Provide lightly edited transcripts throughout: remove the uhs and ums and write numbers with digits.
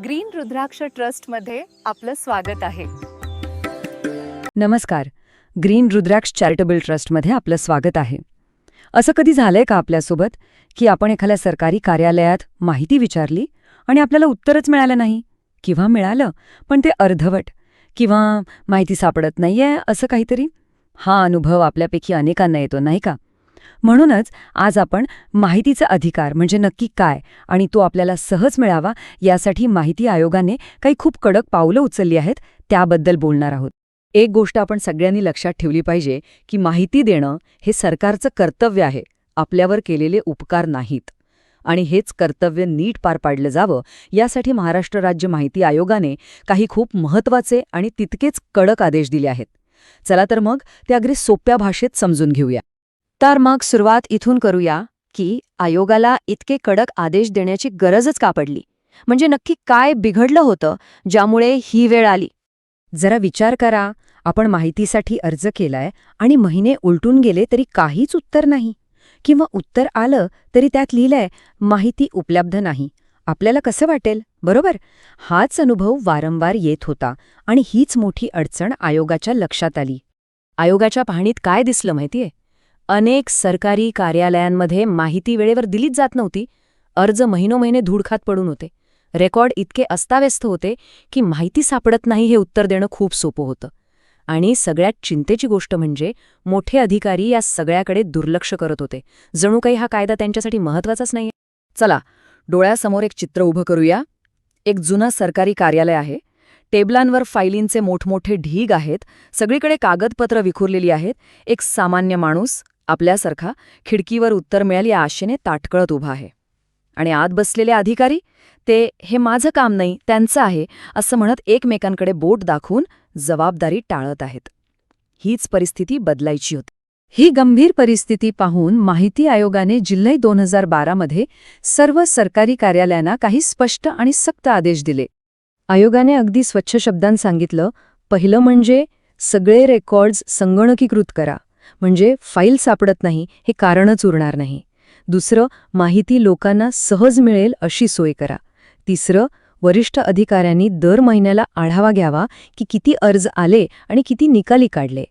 Green रुद्राक्ष ट्रस्टमध्ये आपलं स्वागत आहे. नमस्कार. ग्रीन रुद्राक्ष चॅरिटेबल ट्रस्टमध्ये आपलं स्वागत आहे. असं कधी झालंय का आपल्यासोबत की आपण एखाद्या सरकारी कार्यालयात माहिती विचारली आणि आपल्याला उत्तरच मिळालं नाही, किंवा मिळालं पण ते अर्धवट, किंवा माहिती सापडत नाहीये असं काहीतरी? हा अनुभव आपल्यापैकी अनेकांना येतो, नाही का? म्हणूनच आज आपण माहितीचा अधिकार म्हणजे नक्की काय आणि तो आपल्याला सहज मिळावा यासाठी माहिती आयोगाने काही खूप कडक पावलं उचलली आहेत त्याबद्दल बोलणार आहोत. एक गोष्ट आपण सगळ्यांनी लक्षात ठेवली पाहिजे की माहिती देणं हे सरकारचं कर्तव्य आहे, आपल्यावर केलेले उपकार नाहीत. आणि हेच कर्तव्य नीट पार पाडलं जावं यासाठी महाराष्ट्र राज्य माहिती आयोगाने काही खूप महत्त्वाचे आणि तितकेच कडक आदेश दिले आहेत. चला तर मग ते अगदी सोप्या भाषेत समजून घेऊया. तर मग सुरुवात इथून करूया की आयोगाला इतके कडक आदेश देण्याची गरजच का पडली, म्हणजे नक्की काय बिघडलं होतं ज्यामुळे ही वेळ आली? जरा विचार करा, आपण माहितीसाठी अर्ज केलाय आणि महिने उलटून गेले तरी काहीच उत्तर नाही, किंवा उत्तर आलं तरी त्यात लिहिलंय माहिती उपलब्ध नाही. आपल्याला कसं वाटेल, बरोबर? हाच अनुभव वारंवार येत होता आणि हीच मोठी अडचण आयोगाच्या लक्षात आली. आयोगाच्या पाहणीत काय दिसलं माहितीये? अनेक सरकारी कार्यालयांमध्ये माहिती वेळेवर दिलीच जात नव्हती. अर्ज महिनोमहिने धूळखात पडून होते. रेकॉर्ड इतके अस्ताव्यस्त होते की माहिती सापडत नाही हे उत्तर देणं खूप सोपं होतं. आणि सगळ्यात चिंतेची गोष्ट म्हणजे मोठे अधिकारी या सगळ्याकडे दुर्लक्ष करत होते, जणू काही हा कायदा त्यांच्यासाठी महत्त्वाचाच नाहीये. चला, डोळ्यासमोर एक चित्र उभं करूया. एक जुनं सरकारी कार्यालय आहे. टेबलांवर फायलींचे मोठमोठे ढीग आहेत. सगळीकडे कागदपत्र विखुरलेली आहेत. एक सामान्य माणूस आपल्यासारखा खिडकीवर उत्तर मिळेल या आशेने ताटकळत उभा आहे. आणि आत बसलेले अधिकारी ते हे माझं काम नाही, त्यांचं आहे असं म्हणत एकमेकांकडे बोट दाखवून जबाबदारी टाळत आहेत. हीच परिस्थिती बदलायची होती. ही गंभीर परिस्थिती पाहून माहिती आयोगाने जुलै 2012 मध्ये सर्व सरकारी कार्यालयांना काही स्पष्ट आणि सक्त आदेश दिले. आयोगाने अगदी स्वच्छ शब्दांत सांगितलं, पहिलं म्हणजे सगळे रेकॉर्ड्स संगणकीकृत करा, म्हणजे फाईल सापडत नाही हे कारणच उरणार नाही. दुसरं, माहिती लोकांना सहज मिळेल अशी सोय करा. तिसरं, वरिष्ठ अधिकाऱ्यांनी दर महिन्याला आढावा घ्यावा की किती अर्ज आले आणि किती निकाली काढले.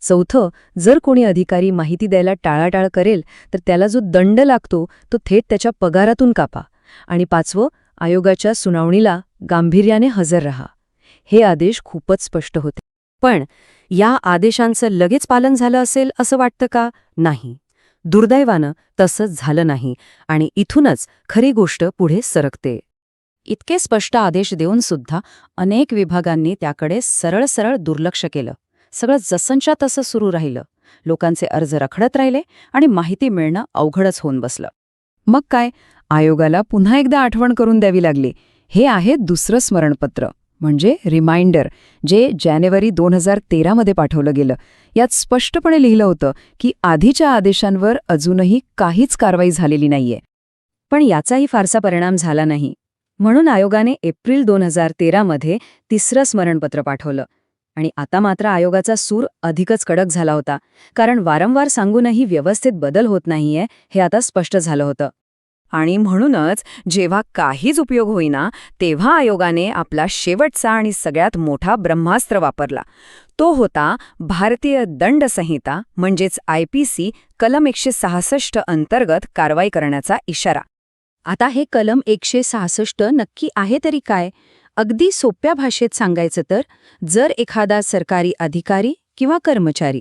चौथं, जर कोणी अधिकारी माहिती द्यायला टाळाटाळ करेल तर त्याला जो दंड लागतो तो थेट त्याच्या पगारातून कापा. आणि पाचवं, आयोगाच्या सुनावणीला गांभीर्याने हजर रहा. हे आदेश खूपच स्पष्ट होते. पण या आदेशांचं लगेच पालन झालं असेल असं वाटतं का? नाही. दुर्दैवानं तसंच झालं नाही. आणि इथूनच खरी गोष्ट पुढे सरकते. इतके स्पष्ट आदेश देऊन सुद्धा अनेक विभागांनी त्याकडे सरळ दुर्लक्ष केलं. सगळं जसंच्या तसं सुरू राहिलं. लोकांचे अर्ज रखडत राहिले आणि माहिती मिळणं अवघडच होऊन बसलं. मग काय, आयोगाला पुन्हा एकदा आठवण करून द्यावी लागली. हे आहे दुसरं स्मरणपत्र, म्हणजे रिमाइंडर, जे जानेवारी 2013 मध्ये पाठवलं गेलं. यात स्पष्टपणे लिहिलं होतं की आधीच्या आदेशांवर अजूनही काहीच कारवाई झालेली नाहीये. पण याचाही फारसा परिणाम झाला नाही. म्हणून आयोगाने एप्रिल 2013 मध्ये तिसरं स्मरणपत्र पाठवलं. आणि आता मात्र आयोगाचा सूर अधिकच कडक झाला होता, कारण वारंवार सांगूनही व्यवस्थेत बदल होत नाहीये हे आता स्पष्ट झालं होतं. आणि म्हणूनच जेव्हा काहीच उपयोग होईना तेव्हा आयोगाने आपला शेवटचा आणि सगळ्यात मोठा ब्रह्मास्त्र वापरला. तो होता भारतीय दंड संहिता म्हणजेच IPC कलम 166 अंतर्गत कारवाई करण्याचा इशारा. आता हे कलम 166 नक्की आहे तरी काय? अगदी सोप्या भाषेत सांगायचं तर, जर एखादा सरकारी अधिकारी किंवा कर्मचारी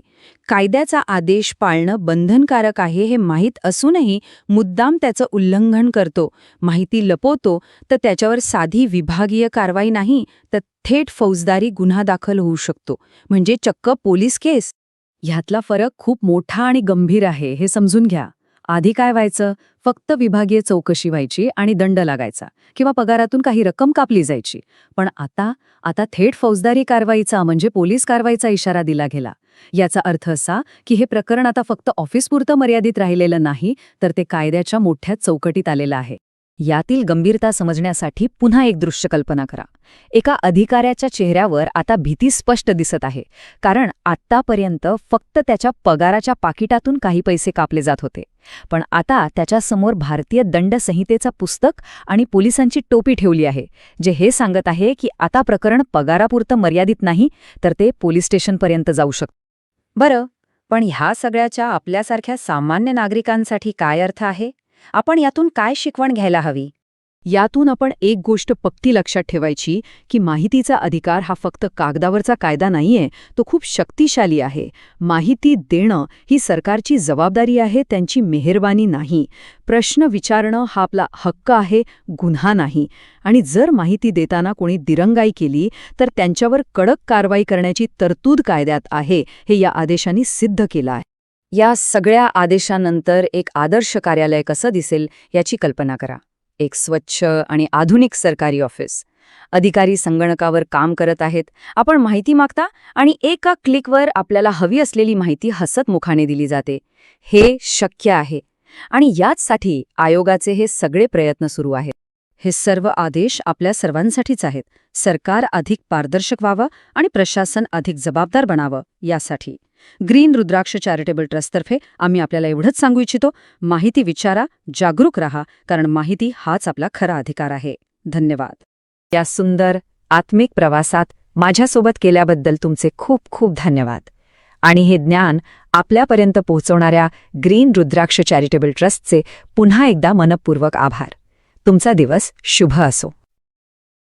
कायद्याचा आदेश पाळणं बंधनकारक आहे हे माहीत असूनही मुद्दाम त्याचं उल्लंघन करतो, माहिती लपवतो, तर त्याच्यावर साधी विभागीय कारवाई नाही तर थेट फौजदारी गुन्हा दाखल होऊ शकतो, म्हणजे चक्क पोलीस केस. ह्यातला फरक खूप मोठा आणि गंभीर आहे, हे समजून घ्या. आधी काय व्हायचं, फक्त विभागीय चौकशी व्हायची आणि दंड लागायचा, किंवा पगारातून काही रक्कम कापली जायची. पण आता थेट फौजदारी कारवाईचा म्हणजे पोलीस कारवाईचा इशारा दिला गेला. याचा अर्थ असा की हे प्रकरण आता फक्त ऑफिसपुरतं मर्यादित राहिलेलं नाही, तर ते कायद्याच्या मोठ्या चौकटीत आलेलं आहे. यातील गंभीरता समजण्यासाठी पुन्हा एक दृश्य कल्पना करा. एका अधिकाऱ्याच्या चेहऱ्यावर आता भीती स्पष्ट दिसत आहे, कारण आत्तापर्यंत फक्त त्याच्या पगाराच्या पाकिटातून काही पैसे कापले जात होते. पण आता त्याच्यासमोर भारतीय दंड संहितेचं पुस्तक आणि पोलिसांची टोपी ठेवली आहे, जे हे सांगत आहे की आता प्रकरण पगारापुरतं मर्यादित नाही, तर ते पोलीस स्टेशनपर्यंत जाऊ शकतं. बरं, पण ह्या सगळ्याच्या आपल्यासारख्या सामान्य नागरिकांसाठी काय अर्थ आहे? आपण यातून काय शिकवण घ्यायला हवी? यातून आपण एक गोष्ट पक्की लक्षात ठेवायची की माहितीचा अधिकार हा फक्त कागदावरचा कायदा नाहीये, तो खूप शक्तिशाली आहे. माहिती देणं ही सरकारची जबाबदारी आहे, त्यांची मेहरबानी नाही. प्रश्न विचारणं हा आपला हक्क आहे, गुन्हा नाही. आणि जर माहिती देताना कोणी दिरंगाई केली तर त्यांच्यावर कडक कारवाई करण्याची तरतूद कायद्यात आहे, हे या आदेशांनी सिद्ध केलं आहे. या सगळ्या आदेशानंतर एक आदर्श कार्यालय कसं दिसेल याची कल्पना करा. एक स्वच्छ आणि आधुनिक सरकारी ऑफिस. अधिकारी संगणकावर काम करत आहेत. आपण माहिती मागता आणि एका क्लिकवर आपल्याला हवी असलेली माहिती हसतमुखाने दिली जाते. हे शक्य आहे. आणि याचसाठी आयोगाचे हे सगळे प्रयत्न सुरू आहेत. हे सर्व आदेश आपल्या सर्वांसाठीच आहेत. सरकार अधिक पारदर्शक व्हावं आणि प्रशासन अधिक जबाबदार बनावं यासाठी. ग्रीन रुद्राक्ष चॅरिटेबल ट्रस्टतर्फे आम्ही आपल्याला एवढंच सांगू इच्छितो, माहिती विचारा, जागरूक रहा, कारण माहिती हाच आपला खरा अधिकार आहे. धन्यवाद. या सुंदर आत्मिक प्रवासात माझ्यासोबत केल्याबद्दल तुमचे खूप खूप धन्यवाद. आणि हे ज्ञान आपल्यापर्यंत पोहोचवणाऱ्या ग्रीन रुद्राक्ष चॅरिटेबल ट्रस्टचे पुन्हा एकदा मनपूर्वक आभार. तुमचा दिवस शुभ असो.